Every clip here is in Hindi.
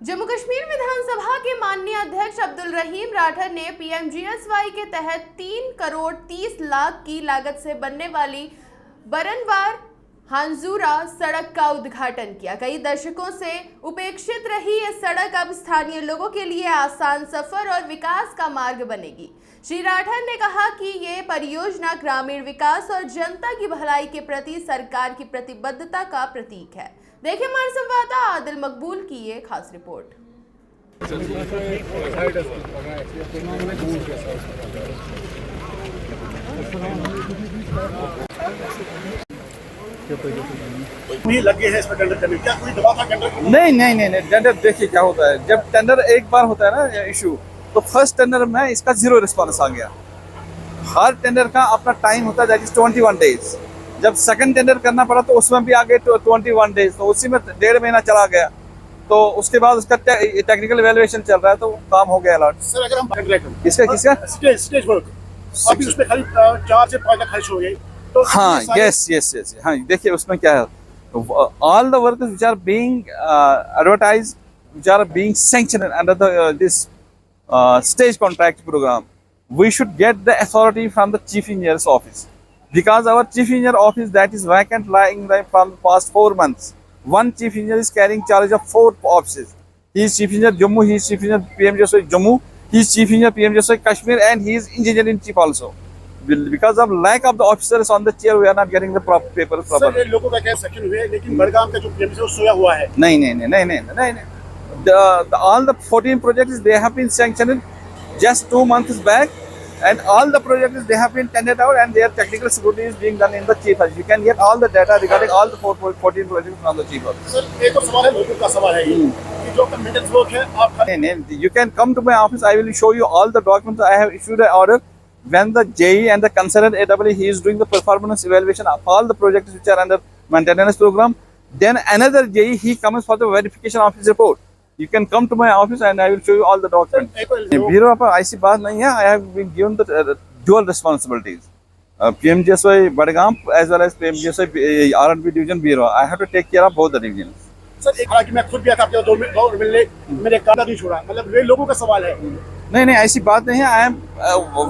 जम्मू कश्मीर विधानसभा के माननीय अध्यक्ष अब्दुल रहीम राठर ने पीएमजीएसवाई के तहत 3 करोड़ 30 लाख की लागत से बनने वाली बरनवार हांजूरा सड़क का उद्घाटन किया। कई दशकों से उपेक्षित रही ये सड़क अब स्थानीय लोगों के लिए आसान सफर और विकास का मार्ग बनेगी। श्री राठर ने कहा कि ये परियोजना ग्रामीण विकास और जनता की भलाई के प्रति सरकार की प्रतिबद्धता का प्रतीक है। देखिए हमारे संवाददाता आदिल मकबूल की ये खास रिपोर्ट। लगे हैं इसमें टेंडर करने, क्या कोई दबाव था टेंडर? नहीं टेंडर देखिए क्या होता है, जब टेंडर एक बार होता है ना इशू, तो फर्स्ट टेंडर में इसका 0 रिस्पॉन्स आ गया। हर टेंडर का अपना टाइम होता है, दैट इज 21 डेज। जब सेकंड टेंडर करना पड़ा तो उसमें भी आगे 21 डेज, तो उसी में 1.5 महीना चला गया। तो उसके बाद उसका टेक्निकल इवैल्यूएशन चल रहा है, तो काम हो गया अलॉट। सर अगर हम किसका स्टेज वर्क अभी उसमें खाली 4 से 5 लाख खर्च हो गए तो हाँ यस हाँ, देखिए उसमें क्या है, all the work which are being advertised, which are being sanctioned under this stage contract program, we should get the authority from the chief engineer's office, because our chief engineer office that is vacant lying there from the past 4 months. One chief engineer is carrying charge of 4 offices. He is chief engineer Jammu, he is chief engineer PMGSY Jammu, he is chief engineer PMGSY Kashmir, and he is engineer in chief also. Because of lack of the officers on the chair, we are not getting the papers proper. Sir लोगों का क्या सेक्शन हुए, लेकिन बड़गाम का जो PMGSY वो सोया हुआ है। नहीं. All the 14 projects they have been sanctioned just 2 months back, and all the projects they have been tendered out, and their technical scrutiny is being done in the chief office. You can get all the data regarding all the 14 projects from the chief office. Sir एक और सवाल है, लोगों का सवाल है ये कि जो मेंटेनेंस वर्क है आप नहीं, you can come to my office. I will show you all the documents. I have issued an order. When the JE and the concerned AWE, he is doing the performance evaluation of all the projects which are under maintenance program. Then another JE, he comes for the verification of his report. You can come to my office and I will show you all the documents. Bureau पर ऐसी बात नहीं है. I have been given the dual responsibilities. PMGSY Badgam as well as PMGSY R&B division bureau. I have to take care of both the divisions. Sir एक हालांकि मैं खुद भी आता आपके दो मिलने, मेरे काम नहीं छोड़ा, मतलब वे लोगों का सवाल है। नहीं ऐसी बात नहीं है. I am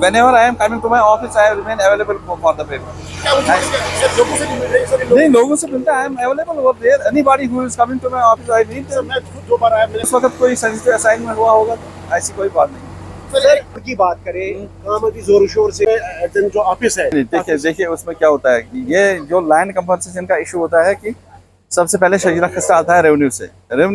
whenever I am coming to my office, I remain available for the paper. Sir लोगों से मिल रहे सर नहीं, लोगों से मिलता है. I am available over there. Anybody who is coming to my office, I meet them. मैं खुद 2 बार आया, मेरे इस वक्त कोई सेंसिटिव असाइनमेंट हुआ होगा तो ऐसी कोई बात नहीं. सर की बात करें, काम अभी जोर शोर से जो ऑफिस है, देखिए उसमें क्या होता है कि ये जो लैंड कंपनसेशन का इशू होता है कि सबसे पहले शजरा खस्ता आता है रेवेन्यू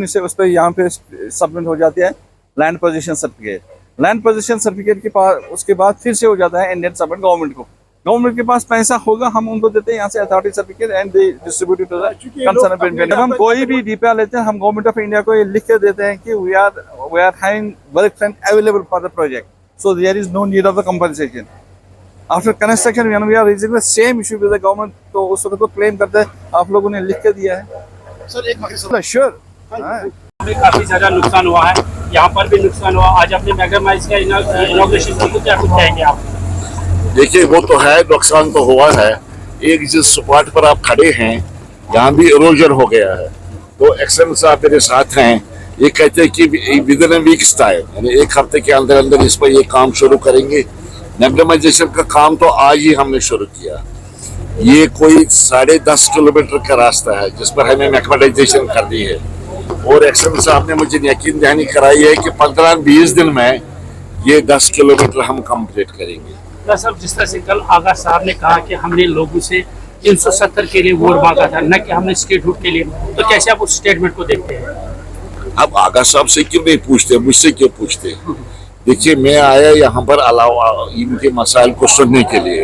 से उस पर यहाँ पे सबमिट हो जाती है land position certificate. Land position certificate के पास उसके बाद फिर से हो जाता है इंडियन सबमिट गवर्नमेंट के पास पैसा होगा, हम उनको देते हैं यहाँ से authority certificate and they distribute to the concern beneficiary. हम कोई भी डीपीआर लेते हैं, हम गवर्नमेंट ऑफ इंडिया को ये लिख के देते हैं कि we are having work front available for the project, so there is no need of the compensation. After construction when we are raising the same issue with the government, तो उस वक्त तो क्लेम करते हैं आप लोगों ने लिख के दिया है। सर एक श्योर काफी ज्यादा नुकसान हुआ है, यहाँ पर भी नुकसान हुआ। आज अपने मैग्नामाइज का इनॉग्रेशन को क्या कुछ कहेंगे आप? देखिए वो तो है, नुकसान तो हुआ है। एक जिस स्पॉट पर आप खड़े हैं यहाँ भी इरोजन हो गया है, तो एक्शन साहब मेरे साथ हैं, ये कहते हैं कि विद इन वीक्स टाइम, यानी 1 हफ्ते के अंदर अंदर इस पर ये काम शुरू करेंगे। मैग्नामाइजेशन का काम तो आज ही हमने शुरू किया। ये कोई 10.5 किलोमीटर का रास्ता है जिस पर हमें मैग्नामाइजेशन करनी है, और एक्शन साहब ने मुझे यकीन दहानी कराई है कि 15-20 दिन में ये 10 किलोमीटर हम कंप्लीट करेंगे। साहब जिस तरह से कल आगा साहब ने कहा कि हमने लोगों से 370 के लिए वोट मांगा था, न कि हमने स्टेटहुड के लिए, तो कैसे आप उस स्टेटमेंट को देखते हैं? अब आगा साहब से क्यों नहीं पूछते, मुझसे क्यों पूछते? देखिए मैं आया यहाँ पर अलावा इनके मसाइल को सुनने के लिए,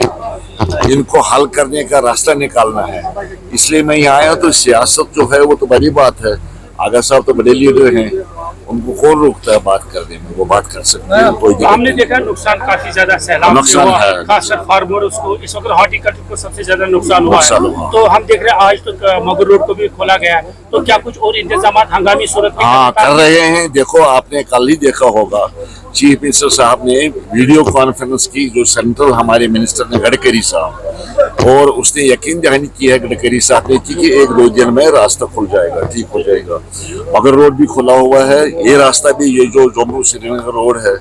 इनको हल करने का रास्ता निकालना है, इसलिए मैं यहाँ आया। तो सियासत जो है वो तो बड़ी बात है, आगा साहब तो बड़े लीडर हैं, उनको कौन रोकता है बात करने में, वो बात कर सकते हैं। कोई हमने देखा नुकसान काफी ज्यादा, सैलाब नुकसान है, खासकर फार्मर उसको इस वक्त हॉर्टिकल्चर को सबसे ज्यादा नुकसान हुआ है। तो हम देख रहे हैं आज तो मगर रोड को भी खोला गया है, तो क्या कुछ और इंतजाम हंगामी सूरत में कर रहे हैं? देखो आपने कल ही देखा होगा, चीफ मिनिस्टर साहब ने वीडियो कॉन्फ्रेंस की, जो सेंट्रल हमारे मिनिस्टर ने गडकरी साहब, और उसने यकीन दहानी की है गडकरी साहब ने कि एक दो दिन में रास्ता खुल जाएगा, ठीक हो जाएगा। मगर रोड भी खुला हुआ है, ये रास्ता भी, ये जो जम्मू श्रीनगर रोड है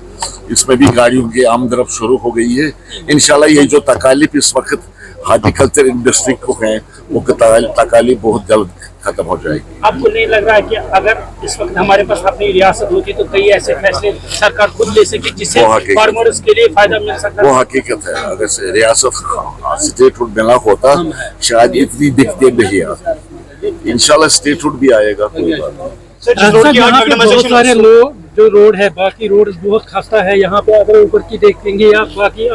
इसमें भी गाड़ियों की आमदरफ्त शुरू हो गई है। इंशाल्लाह ये जो तकालीफ इस वक्त हार्टिकल्चर इंडस्ट्री को है वो तकालीफ बहुत जल्द खत्म हो जाएगी। आपको नहीं लग रहा है कि अगर इस वक्त हमारे पास अपनी रियासत होती तो कई ऐसे फैसले सरकार खुद ले सके जिससे फार्मर्स के लिए फायदा मिल सकता है? वो हकीकत है। अगर से रियासत स्टेटहुड मिला होता शायद इतनी दिक्कतें नहीं आती। इंशाल्लाह स्टेटहुड भी आएगा, कोई बात नहीं। यहाँ पे बहुत सारे लोग, जो रोड है बाकी रोड बहुत खस्ता है, यहाँ पे अगर ऊपर की देखेंगे या बाकी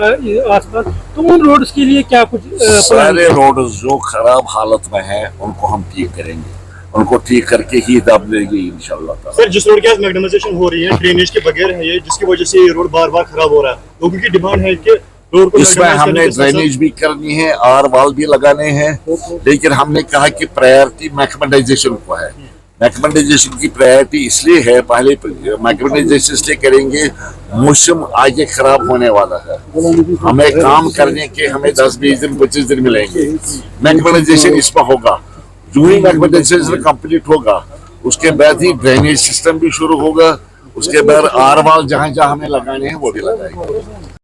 आसपास, तो उन रोड्स के लिए क्या कुछ सारे रोड जो खराब हालत में है उनको हम ठीक करेंगे, उनको ठीक करके ही दब लेंगे इंशाल्लाह। सर जिस रोड की आज मैग्नेटाइजेशन हो रही है ड्रेनेज के बगैर है ये, जिसकी वजह से ये रोड बार बार खराब हो रहा है, लोगों की डिमांड है कि रोड को इसमें हमने ड्रेनेज भी करनी है, आर वाल भी लगाने हैं, लेकिन हमने कहा कि प्रायोरिटी मैग्नेटाइजेशन को है। मैग्नेटाइजेशन की प्रायोरिटी इसलिए है, पहले मैग्नेटाइजेशन इसलिए करेंगे मौसम आगे खराब होने वाला है, हमें काम करने के हमें 10-20 दिन 25 दिन मिलेंगे। मैग्नेटाइजेशन इसमें होगा, जो ही मैग्नेटाइजेशन कंप्लीट होगा उसके बाद ही ड्रेनेज सिस्टम भी शुरू होगा, उसके बाद आर वाल जहाँ जहाँ हमें लगाने हैं वो भी लगाएंगे।